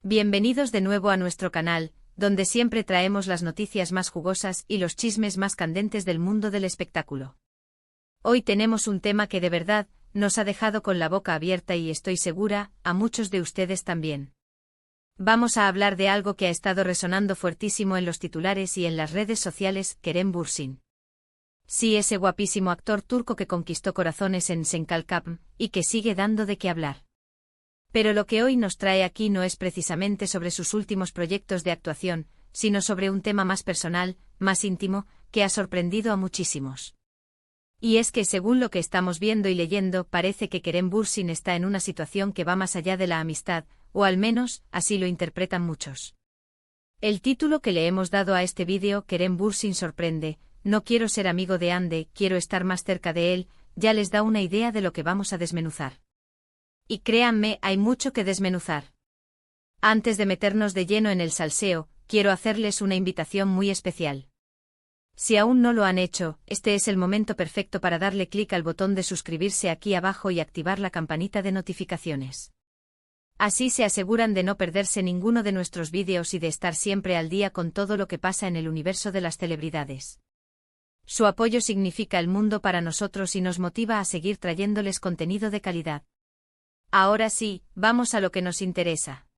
Bienvenidos de nuevo a nuestro canal, donde siempre traemos las noticias más jugosas y los chismes más candentes del mundo del espectáculo. Hoy tenemos un tema que de verdad nos ha dejado con la boca abierta y estoy segura, a muchos de ustedes también. Vamos a hablar de algo que ha estado resonando fuertísimo en los titulares y en las redes sociales, Kerem Bürsin. Sí, ese guapísimo actor turco que conquistó corazones en Senkalkapm y que sigue dando de qué hablar. Pero lo que hoy nos trae aquí no es precisamente sobre sus últimos proyectos de actuación, sino sobre un tema más personal, más íntimo, que ha sorprendido a muchísimos. Y es que según lo que estamos viendo y leyendo, parece que Kerem Bürsin está en una situación que va más allá de la amistad, o al menos, así lo interpretan muchos. El título que le hemos dado a este vídeo, Kerem Bürsin sorprende, no quiero ser amigo de Hande, quiero estar más cerca de él, ya les da una idea de lo que vamos a desmenuzar. Y créanme, hay mucho que desmenuzar. Antes de meternos de lleno en el salseo, quiero hacerles una invitación muy especial. Si aún no lo han hecho, este es el momento perfecto para darle clic al botón de suscribirse aquí abajo y activar la campanita de notificaciones. Así se aseguran de no perderse ninguno de nuestros vídeos y de estar siempre al día con todo lo que pasa en el universo de las celebridades. Su apoyo significa el mundo para nosotros y nos motiva a seguir trayéndoles contenido de calidad. Ahora sí, vamos a lo que nos interesa.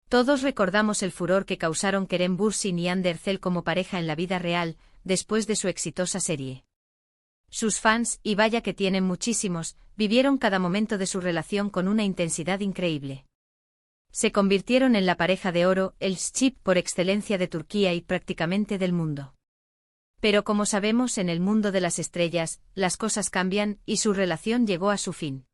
Todos recordamos el furor que causaron Kerem Bürsin y Hande Erçel como pareja en la vida real, después de su exitosa serie. Sus fans, y vaya que tienen muchísimos, vivieron cada momento de su relación con una intensidad increíble. Se convirtieron en la pareja de oro, el chip por excelencia de Turquía y prácticamente del mundo. Pero como sabemos, en el mundo de las estrellas, las cosas cambian, y su relación llegó a su fin.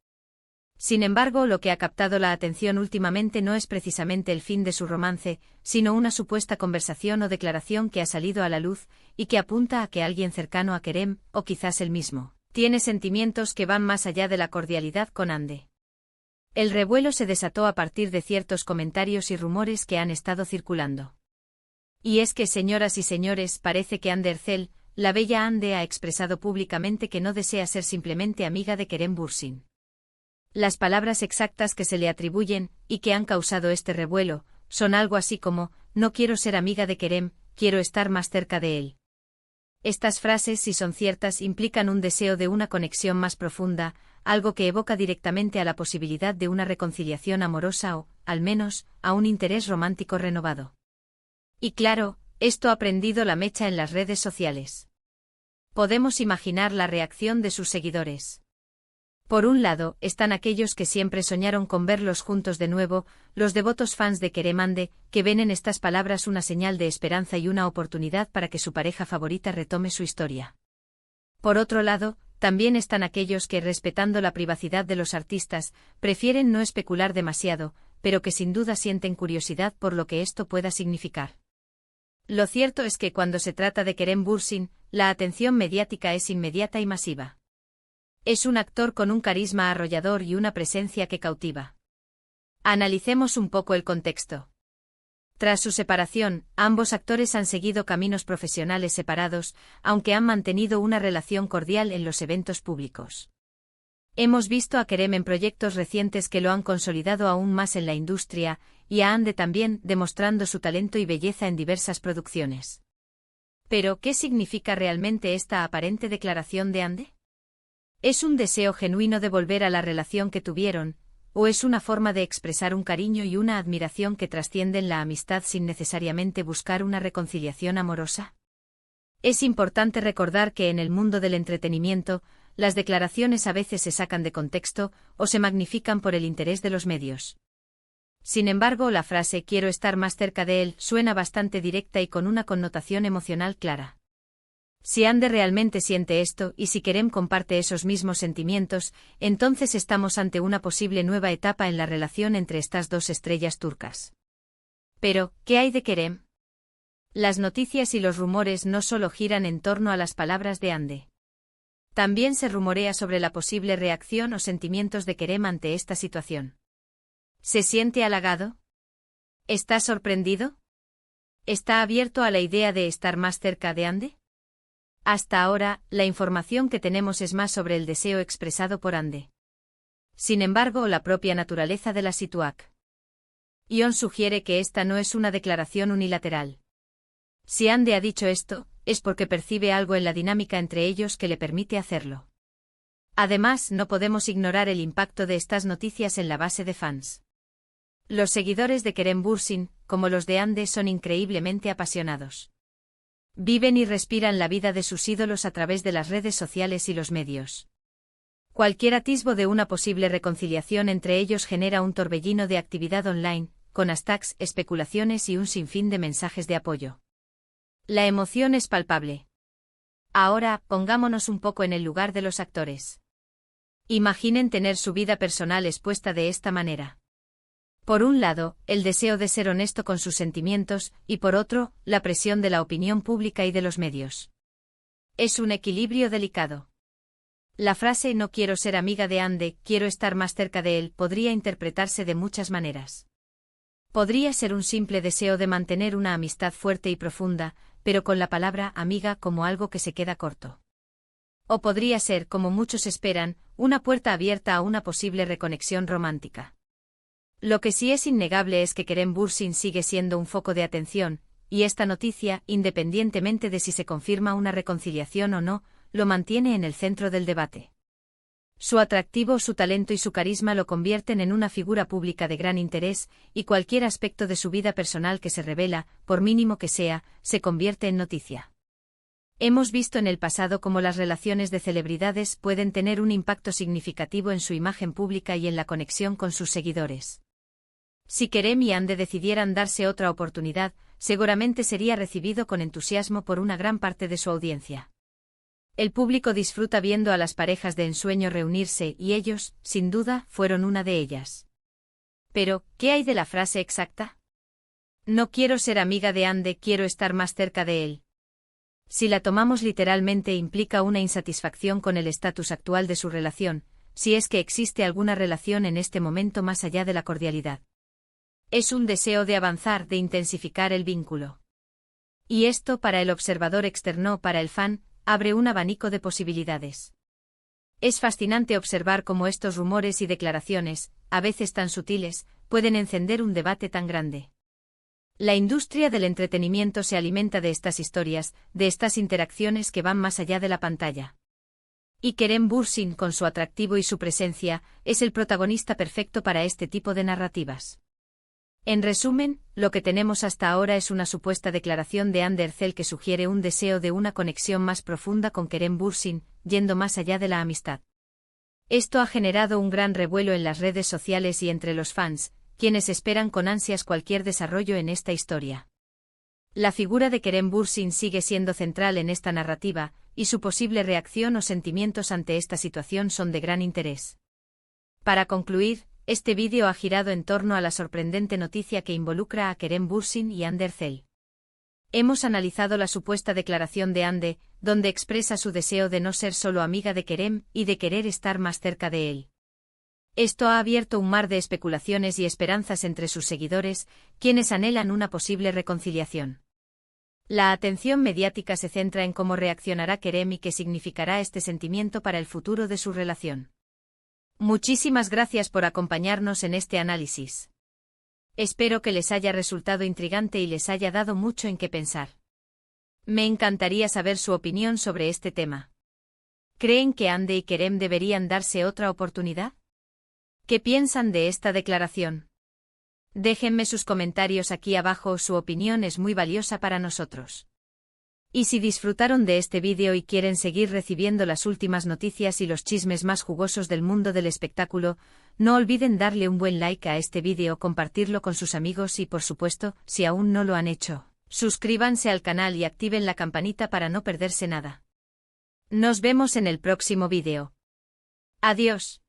Sin embargo, lo que ha captado la atención últimamente no es precisamente el fin de su romance, sino una supuesta conversación o declaración que ha salido a la luz, y que apunta a que alguien cercano a Kerem, o quizás él mismo, tiene sentimientos que van más allá de la cordialidad con Hande. El revuelo se desató a partir de ciertos comentarios y rumores que han estado circulando. Y es que, señoras y señores, parece que Hande Erçel, la bella Hande, ha expresado públicamente que no desea ser simplemente amiga de Kerem Bürsin. Las palabras exactas que se le atribuyen, y que han causado este revuelo, son algo así como, no quiero ser amiga de Kerem, quiero estar más cerca de él. Estas frases, si son ciertas, implican un deseo de una conexión más profunda, algo que evoca directamente a la posibilidad de una reconciliación amorosa o, al menos, a un interés romántico renovado. Y claro, esto ha prendido la mecha en las redes sociales. Podemos imaginar la reacción de sus seguidores. Por un lado, están aquellos que siempre soñaron con verlos juntos de nuevo, los devotos fans de Kerem Hande, que ven en estas palabras una señal de esperanza y una oportunidad para que su pareja favorita retome su historia. Por otro lado, también están aquellos que, respetando la privacidad de los artistas, prefieren no especular demasiado, pero que sin duda sienten curiosidad por lo que esto pueda significar. Lo cierto es que cuando se trata de Kerem Bürsin, la atención mediática es inmediata y masiva. Es un actor con un carisma arrollador y una presencia que cautiva. Analicemos un poco el contexto. Tras su separación, ambos actores han seguido caminos profesionales separados, aunque han mantenido una relación cordial en los eventos públicos. Hemos visto a Kerem en proyectos recientes que lo han consolidado aún más en la industria, y a Hande también, demostrando su talento y belleza en diversas producciones. Pero, ¿qué significa realmente esta aparente declaración de Hande? ¿Es un deseo genuino de volver a la relación que tuvieron, o es una forma de expresar un cariño y una admiración que trascienden la amistad sin necesariamente buscar una reconciliación amorosa? Es importante recordar que en el mundo del entretenimiento, las declaraciones a veces se sacan de contexto o se magnifican por el interés de los medios. Sin embargo, la frase «quiero estar más cerca de él» suena bastante directa y con una connotación emocional clara. Si Hande realmente siente esto y si Kerem comparte esos mismos sentimientos, entonces estamos ante una posible nueva etapa en la relación entre estas dos estrellas turcas. Pero, ¿qué hay de Kerem? Las noticias y los rumores no solo giran en torno a las palabras de Hande. También se rumorea sobre la posible reacción o sentimientos de Kerem ante esta situación. ¿Se siente halagado? ¿Está sorprendido? ¿Está abierto a la idea de estar más cerca de Hande? Hasta ahora, la información que tenemos es más sobre el deseo expresado por Hande. Sin embargo, la propia naturaleza de la situación Ion sugiere que esta no es una declaración unilateral. Si Ande ha dicho esto, es porque percibe algo en la dinámica entre ellos que le permite hacerlo. Además, no podemos ignorar el impacto de estas noticias en la base de fans. Los seguidores de Kerem Bürsin, como los de Ande, son increíblemente apasionados. Viven y respiran la vida de sus ídolos a través de las redes sociales y los medios. Cualquier atisbo de una posible reconciliación entre ellos genera un torbellino de actividad online, con hashtags, especulaciones y un sinfín de mensajes de apoyo. La emoción es palpable. Ahora, pongámonos un poco en el lugar de los actores. Imaginen tener su vida personal expuesta de esta manera. Por un lado, el deseo de ser honesto con sus sentimientos, y por otro, la presión de la opinión pública y de los medios. Es un equilibrio delicado. La frase "no quiero ser amiga de Ande, quiero estar más cerca de él" podría interpretarse de muchas maneras. Podría ser un simple deseo de mantener una amistad fuerte y profunda, pero con la palabra amiga como algo que se queda corto. O podría ser, como muchos esperan, una puerta abierta a una posible reconexión romántica. Lo que sí es innegable es que Kerem Bürsin sigue siendo un foco de atención, y esta noticia, independientemente de si se confirma una reconciliación o no, lo mantiene en el centro del debate. Su atractivo, su talento y su carisma lo convierten en una figura pública de gran interés, y cualquier aspecto de su vida personal que se revela, por mínimo que sea, se convierte en noticia. Hemos visto en el pasado cómo las relaciones de celebridades pueden tener un impacto significativo en su imagen pública y en la conexión con sus seguidores. Si Kerem y Ande decidieran darse otra oportunidad, seguramente sería recibido con entusiasmo por una gran parte de su audiencia. El público disfruta viendo a las parejas de ensueño reunirse y ellos, sin duda, fueron una de ellas. Pero, ¿qué hay de la frase exacta? No quiero ser amiga de Ande, quiero estar más cerca de él. Si la tomamos literalmente, implica una insatisfacción con el estatus actual de su relación, si es que existe alguna relación en este momento más allá de la cordialidad. Es un deseo de avanzar, de intensificar el vínculo. Y esto, para el observador externo, para el fan, abre un abanico de posibilidades. Es fascinante observar cómo estos rumores y declaraciones, a veces tan sutiles, pueden encender un debate tan grande. La industria del entretenimiento se alimenta de estas historias, de estas interacciones que van más allá de la pantalla. Y Kerem Bürsin, con su atractivo y su presencia, es el protagonista perfecto para este tipo de narrativas. En resumen, lo que tenemos hasta ahora es una supuesta declaración de Ande Erçel que sugiere un deseo de una conexión más profunda con Kerem Bürsin, yendo más allá de la amistad. Esto ha generado un gran revuelo en las redes sociales y entre los fans, quienes esperan con ansias cualquier desarrollo en esta historia. La figura de Kerem Bürsin sigue siendo central en esta narrativa, y su posible reacción o sentimientos ante esta situación son de gran interés. Para concluir, este vídeo ha girado en torno a la sorprendente noticia que involucra a Kerem Bürsin y Ande Erçel. Hemos analizado la supuesta declaración de Ande, donde expresa su deseo de no ser solo amiga de Kerem y de querer estar más cerca de él. Esto ha abierto un mar de especulaciones y esperanzas entre sus seguidores, quienes anhelan una posible reconciliación. La atención mediática se centra en cómo reaccionará Kerem y qué significará este sentimiento para el futuro de su relación. Muchísimas gracias por acompañarnos en este análisis. Espero que les haya resultado intrigante y les haya dado mucho en qué pensar. Me encantaría saber su opinión sobre este tema. ¿Creen que Ande y Kerem deberían darse otra oportunidad? ¿Qué piensan de esta declaración? Déjenme sus comentarios aquí abajo, su opinión es muy valiosa para nosotros. Y si disfrutaron de este vídeo y quieren seguir recibiendo las últimas noticias y los chismes más jugosos del mundo del espectáculo, no olviden darle un buen like a este vídeo, compartirlo con sus amigos y, por supuesto, si aún no lo han hecho, suscríbanse al canal y activen la campanita para no perderse nada. Nos vemos en el próximo vídeo. Adiós.